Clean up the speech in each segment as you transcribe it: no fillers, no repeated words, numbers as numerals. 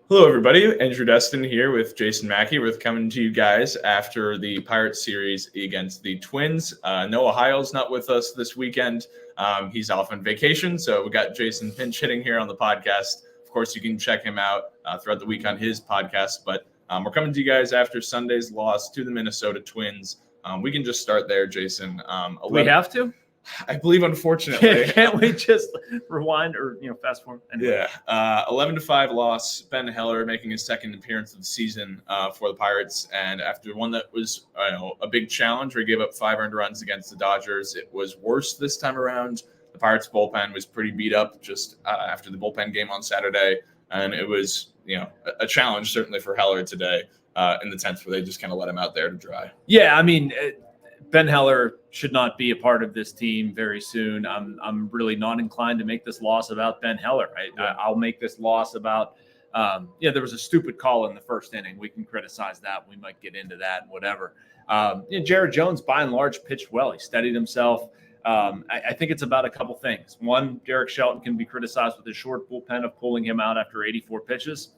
Hello, everybody. Andrew Destin here with Jason Mackey. We're coming to you guys after the Pirates series against the Twins. Noah Heil's not with us this weekend. He's off on vacation, so we got Jason pinch hitting here on the podcast. Of course, you can check him out throughout the week on his podcast, but we're coming to you guys after Sunday's loss to the Minnesota Twins. We can just start there, Jason. Do we have to? I believe, unfortunately. Can't we just rewind or fast forward? Anyway. Yeah, 11-5 loss. Ben Heller making his second appearance of the season for the Pirates, and after one that was a big challenge, where he gave up 5 earned runs against the Dodgers, it was worse this time around. The Pirates bullpen was pretty beat up just after the bullpen game on Saturday, and it was a challenge certainly for Heller today in the 10th, where they just kind of let him out there to dry. Yeah, I mean. Ben Heller should not be a part of this team very soon. I'm really not inclined to make this loss about Ben Heller. I'll make this loss about there was a stupid call in the first inning. We can criticize that. We might get into that, whatever. Jared Jones, by and large, pitched well. He steadied himself. I think it's about a couple things. One, Derek Shelton can be criticized with his short bullpen of pulling him out after 84 pitches.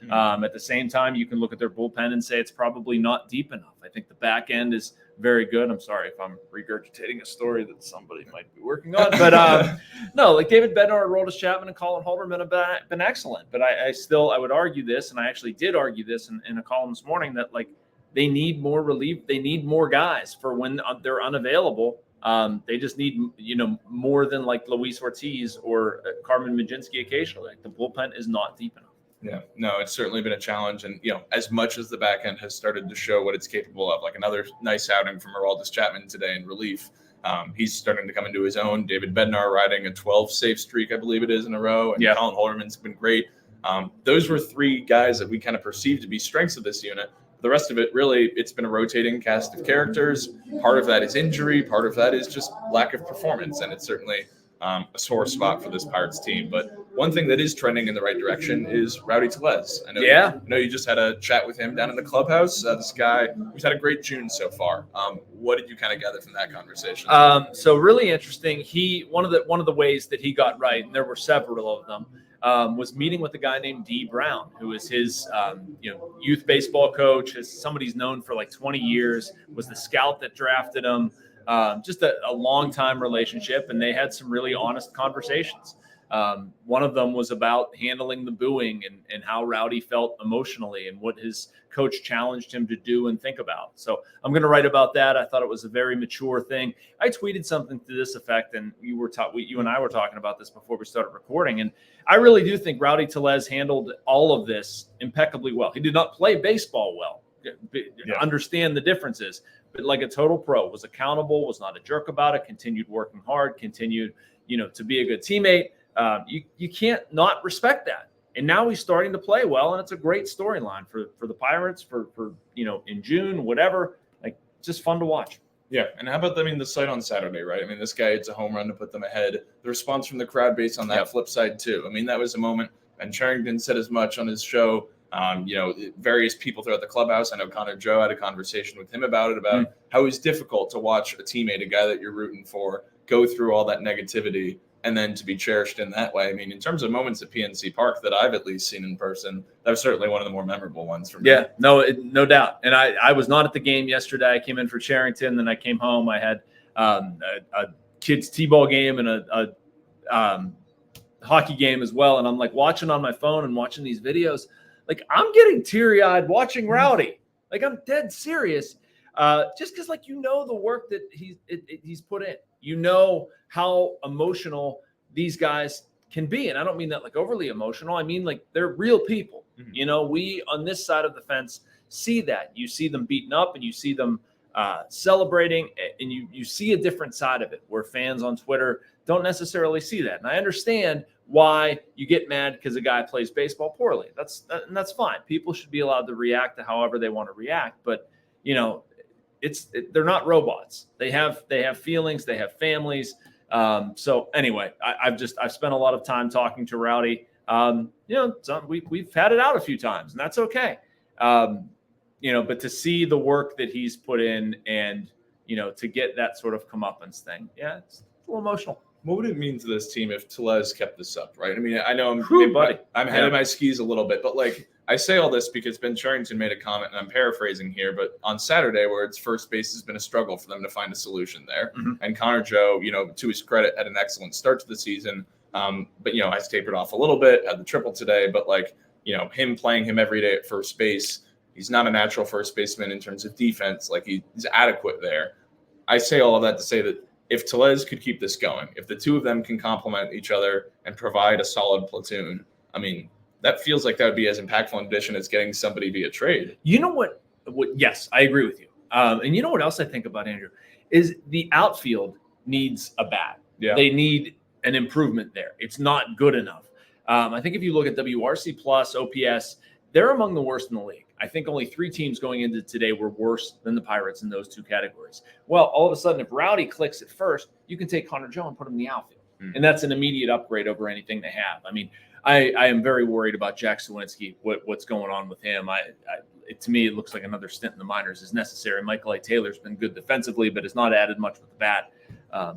At the same time, you can look at their bullpen and say it's probably not deep enough. I think the back end is very good. I'm sorry if I'm regurgitating a story that somebody might be working on, but no, like David Bednar, Aroldis Chapman, and Colin Holderman have been excellent. But I would argue this, and I actually did argue this in a column this morning, that like they need more relief. They need more guys for when they're unavailable. They just need more than like Luis Ortiz or Carmen Mlodzinski occasionally. Like the bullpen is not deep enough. Yeah, no, it's certainly been a challenge. And, as much as the back end has started to show what it's capable of, like another nice outing from Aroldis Chapman today in relief, he's starting to come into his own. David Bednar riding a 12-save streak, I believe it is, in a row. And Colin Holderman's been great. Those were 3 guys that we kind of perceived to be strengths of this unit. The rest of it, really, it's been a rotating cast of characters. Part of that is injury. Part of that is just lack of performance. And it's certainly a sore spot for this Pirates team. But one thing that is trending in the right direction is Rowdy Tellez. I know you just had a chat with him down in the clubhouse. This guy, who's had a great June so far. What did you kind of gather from that conversation? So really interesting. One of the ways that he got right, and there were several of them, was meeting with a guy named D. Brown, who is his youth baseball coach. Somebody he's known for like 20 years, was the scout that drafted him. Just a long-time relationship, and they had some really honest conversations. One of them was about handling the booing and how Rowdy felt emotionally and what his coach challenged him to do and think about. So I'm going to write about that. I thought it was a very mature thing. I tweeted something to this effect, and you and I were talking about this before we started recording. And I really do think Rowdy Tellez handled all of this impeccably well. He did not play baseball well. Understand the differences, but like a total pro, was accountable, was not a jerk about it, continued working hard, continued, to be a good teammate. You can't not respect that. And now he's starting to play well, and it's a great storyline for the Pirates for in June, whatever. Like, just fun to watch. Yeah, and how about the sight on Saturday, right? It's a home run to put them ahead. The response from the crowd base on that flip side too. That was a moment. And Charrington said as much on his show. Various people throughout the clubhouse. I know Connor Joe had a conversation with him about how it's difficult to watch a teammate, a guy that you're rooting for, go through all that negativity and then to be cherished in that way. In terms of moments at PNC Park that I've at least seen in person, that was certainly one of the more memorable ones for me. Yeah, no doubt. And I was not at the game yesterday. I came in for Charrington, then I came home. I had a kids' t-ball game and a hockey game as well. And I'm like watching on my phone and watching these videos. Like, I'm getting teary-eyed watching Rowdy. Like, I'm dead serious. Just because, the work that he's put in. How emotional these guys can be. And I don't mean that like overly emotional. I mean, like, they're real people. Mm-hmm. We on this side of the fence see that. You see them beaten up and you see them celebrating, and you see a different side of it where fans on Twitter don't necessarily see that. And I understand why you get mad because a guy plays baseball poorly. That's fine. People should be allowed to react to however they want to react. But, they're not robots. They have feelings. They have families. So anyway, I've spent a lot of time talking to Rowdy. We've had it out a few times, and that's okay. But to see the work that he's put in and, to get that sort of comeuppance thing. Yeah, it's a little emotional. What would it mean to this team if Tellez kept this up, right? I mean, I know I'm ahead of my skis a little bit, but like I say all this because Ben Cherington made a comment, and I'm paraphrasing here, but on Saturday, where it's first base has been a struggle for them to find a solution there. Mm-hmm. And Connor Joe, to his credit, had an excellent start to the season, but has tapered off a little bit, had the triple today, but like, him playing him every day at first base, he's not a natural first baseman in terms of defense. Like he's adequate there. I say all of that to say that if Tellez could keep this going, if the two of them can complement each other and provide a solid platoon, I mean, that feels like that would be as impactful an addition as getting somebody via trade. You know what? Yes, I agree with you. And you know what else I think about, Andrew, is the outfield needs a bat. Yeah. They need an improvement there. It's not good enough. I think if you look at WRC plus, OPS, they're among the worst in the league. I think only 3 teams going into today were worse than the Pirates in those 2 categories. Well, all of a sudden, if Rowdy clicks at first, you can take Connor Joe and put him in the outfield. And that's an immediate upgrade over anything they have. I mean, I am very worried about Jack Suwinski, what's going on with him. To me, it looks like another stint in the minors is necessary. Michael A. Taylor's been good defensively, but has not added much with the bat.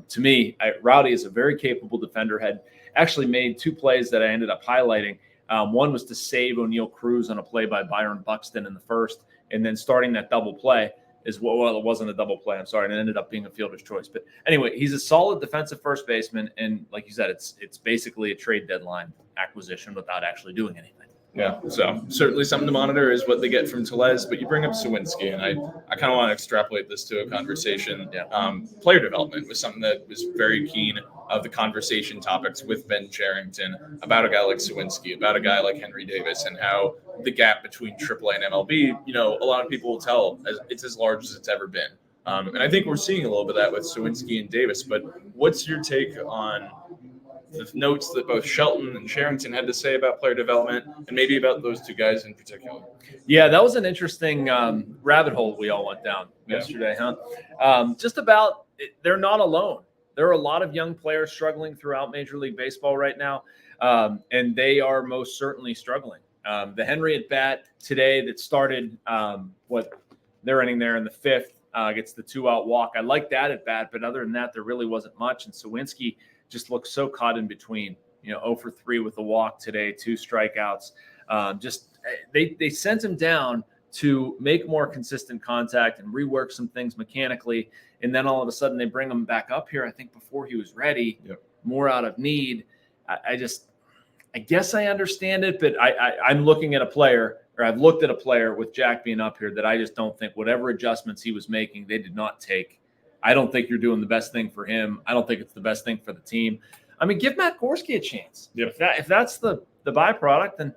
To me, Rowdy is a very capable defender, had actually made 2 plays that I ended up highlighting. One was to save O'Neal Cruz on a play by Byron Buxton in the first, and then starting that double play it wasn't a double play. I'm sorry, and it ended up being a fielder's choice. But anyway, he's a solid defensive first baseman, and like you said, it's basically a trade deadline acquisition without actually doing anything. Yeah, so certainly something to monitor is what they get from Tellez, but you bring up Suwinski, and I kind of want to extrapolate this to a conversation. Yeah. Player development was something that was very keen of the conversation topics with Ben Cherington about a guy like Suwinski, about a guy like Henry Davis, and how the gap between AAA and MLB, a lot of people will tell it's as large as it's ever been. And I think we're seeing a little bit of that with Suwinski and Davis, but what's your take on the notes that both Shelton and Cherington had to say about player development, and maybe about those 2 guys in particular? Yeah, that was an interesting rabbit hole we all went down yesterday, huh? Just about they're not alone. There are a lot of young players struggling throughout Major League Baseball right now, and they are most certainly struggling. The Henry at bat today that started they're inning there in the 5th, gets the 2-out walk. I like that at bat, but other than that, there really wasn't much. And Suwinski just looks so caught in between. 0 for 3 with a walk today, 2 strikeouts. They sent him down to make more consistent contact and rework some things mechanically, and then all of a sudden they bring him back up here. I think before he was ready, more out of need. I guess I understand it, but I'm looking at a player, or I've looked at a player with Jack being up here that I just don't think whatever adjustments he was making, they did not take. I don't think you're doing the best thing for him. I don't think it's the best thing for the team. I mean, give Matt Gorski a chance. Yep. If that's the byproduct, then,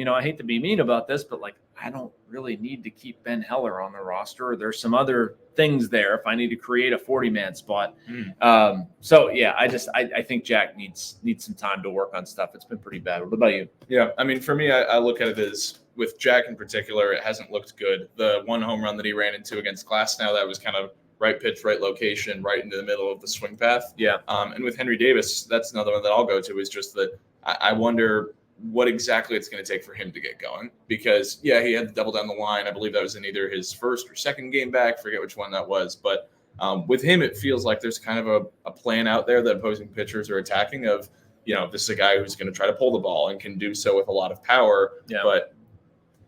I hate to be mean about this, but like, I don't really need to keep Ben Heller on the roster. There's some other things there if I need to create a 40-man spot. I think Jack needs some time to work on stuff. It's been pretty bad. What about you? Yeah, I mean, for me, I look at it as with Jack in particular, it hasn't looked good. The 1 home run that he ran into against Glasnow, that was kind of right pitch, right location, right into the middle of the swing path. Yeah. And with Henry Davis, that's another one that I'll go to, is just that I wonder what exactly it's going to take for him to get going, because he had to double down the line. I believe that was in either his first or second game back. Forget which one that was. But with him, it feels like there's kind of a plan out there that opposing pitchers are attacking of, this is a guy who's going to try to pull the ball and can do so with a lot of power, but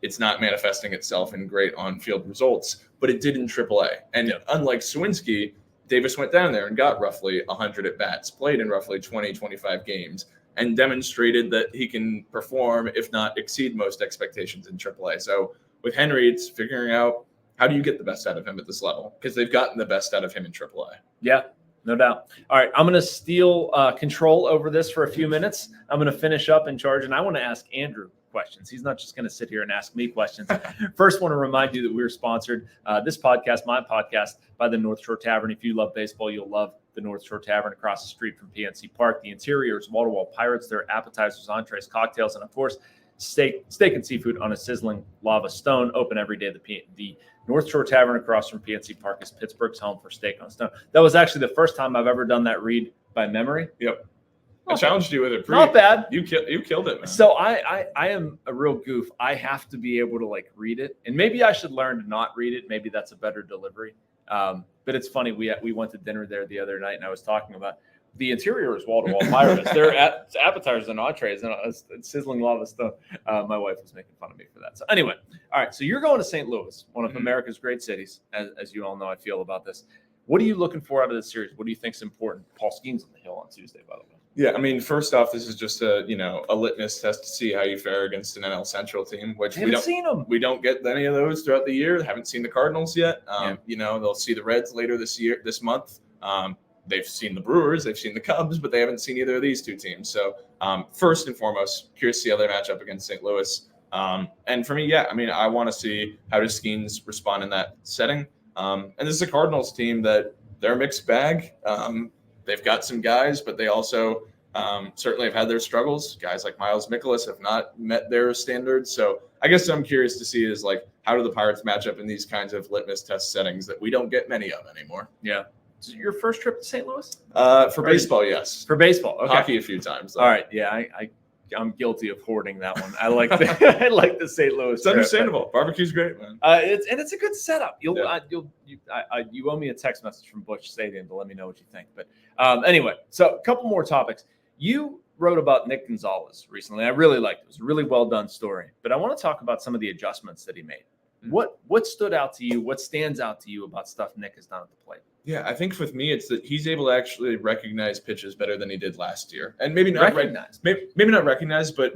it's not manifesting itself in great on-field results, but it did in AAA. And unlike Suwinski, Davis went down there and got roughly 100 at-bats, played in roughly 20, 25 games, and demonstrated that he can perform, if not exceed most expectations in AAA. So with Henry, it's figuring out how do you get the best out of him at this level, because they've gotten the best out of him in AAA. Yeah, no doubt. All right, I'm going to steal control over this for a few minutes. I'm going to finish up in charge, and I want to ask Andrew questions. He's not just going to sit here and ask me questions. First, want to remind you that we're sponsored, this podcast, my podcast, by the North Shore Tavern. If you love baseball, you'll love the North Shore Tavern across the street from PNC Park. The interior is wall-to-wall Pirates. There are appetizers, entrees, cocktails, and of course, steak and seafood on a sizzling lava stone. Open every day. The North Shore Tavern across from PNC Park is Pittsburgh's home for steak on a stone. That was actually the first time I've ever done that read by memory. Yep. I challenged you with it. Not bad. You killed it, man. So I am a real goof. I have to be able to read it, and maybe I should learn to not read it. Maybe that's a better delivery. But it's funny. We went to dinner there the other night, and I was talking about the interior is wall-to-wall Pirates. They're appetizers and entrees and a sizzling lava stone. My wife was making fun of me for that. So anyway, all right. So you're going to St. Louis, one of America's great cities, as you all know I feel about this. What are you looking for out of this series? What do you think is important? Paul Skeens on the hill on Tuesday, by the way. Yeah, I mean, first off, this is just a litmus test to see how you fare against an NL Central team, which we don't get any of those throughout the year. Haven't seen the Cardinals yet. They'll see the Reds later this month. They've seen the Brewers, they've seen the Cubs, but they haven't seen either of these two teams. So first and foremost, curious to see how they match up against St. Louis. And for me, I want to see how does Skeens respond in that setting. And this is a Cardinals team that they're a mixed bag. They've got some guys, but they also certainly have had their struggles. Guys like Miles Mikolas have not met their standards. So I guess I'm curious to see is like, how do the Pirates match up in these kinds of litmus test settings that we don't get many of anymore? Yeah. Is it your first trip to St. Louis? For baseball, yes. For baseball, okay. Hockey a few times, though. All right, yeah, I'm guilty of hoarding that one. I like the St. Louis. It's understandable. Barbecue's great, man. It's a good setup. You owe me a text message from Busch Stadium to let me know what you think. But anyway, so a couple more topics. You wrote about Nick Gonzales recently. I really liked it. It was a really well done story. But I want to talk about some of the adjustments that he made. What stood out to you? What stands out to you about stuff Nick has done at the plate? Yeah, I think with me, it's that he's able to actually recognize pitches better than he did last year, and maybe not recognize, maybe not recognize, but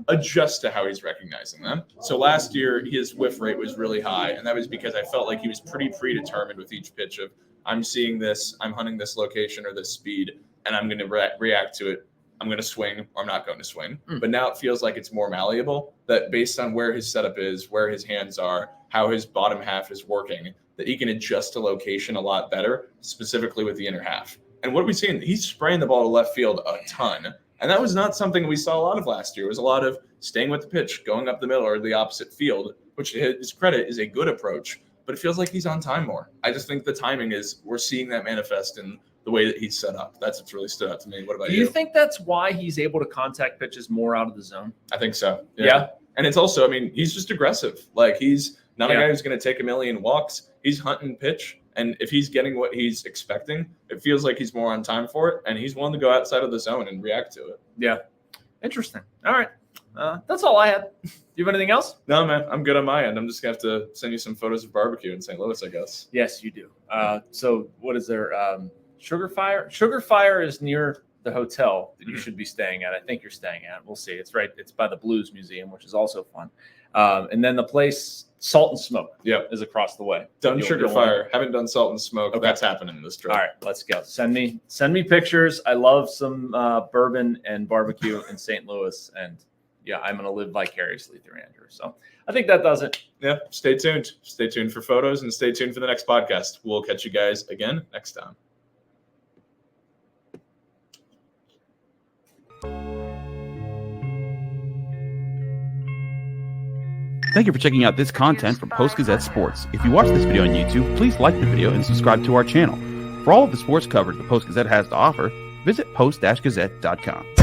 adjust to how he's recognizing them. So last year, his whiff rate was really high, and that was because I felt like he was pretty predetermined with each pitch of I'm seeing this, I'm hunting this location or this speed, and I'm going to react to it. I'm going to swing or I'm not going to swing. But now it feels like it's more malleable, that based on where his setup is, where his hands are, how his bottom half is working, that he can adjust to location a lot better, specifically with the inner half. And what are we seeing? He's spraying the ball to left field a ton. And that was not something we saw a lot of last year. It was a lot of staying with the pitch, going up the middle or the opposite field, which to his credit is a good approach, but it feels like he's on time more. I just think the timing we're seeing that manifest in the way that he's set up. That's what's really stood out to me. What about you? Do you think that's why he's able to contact pitches more out of the zone? I think so. Yeah. And it's also, he's just aggressive. Like he's not a guy who's going to take a million walks. He's hunting pitch. And if he's getting what he's expecting, it feels like he's more on time for it. And he's willing to go outside of the zone and react to it. Yeah. Interesting. All right. That's all I had. Do you have anything else? No, man. I'm good on my end. I'm just going to have to send you some photos of barbecue in St. Louis, I guess. Yes, you do. So what is there? Sugar Fire? Sugar Fire is near the hotel that you should be staying at. I think you're staying at. We'll see. It's right. It's by the Blues Museum, which is also fun. And then the place Salt and Smoke is across the way. Done Sugar Fire. Haven't done Salt and Smoke. Okay. That's happening this trip. All right, let's go. Send me pictures. I love some bourbon and barbecue in St. Louis. And yeah, I'm going to live vicariously through Andrew. So I think that does it. Yeah. Stay tuned. Stay tuned for photos and stay tuned for the next podcast. We'll catch you guys again next time. Thank you for checking out this content from Post-Gazette Sports. If you watch this video on YouTube, please like the video and subscribe to our channel. For all of the sports coverage the Post-Gazette has to offer, visit post-gazette.com.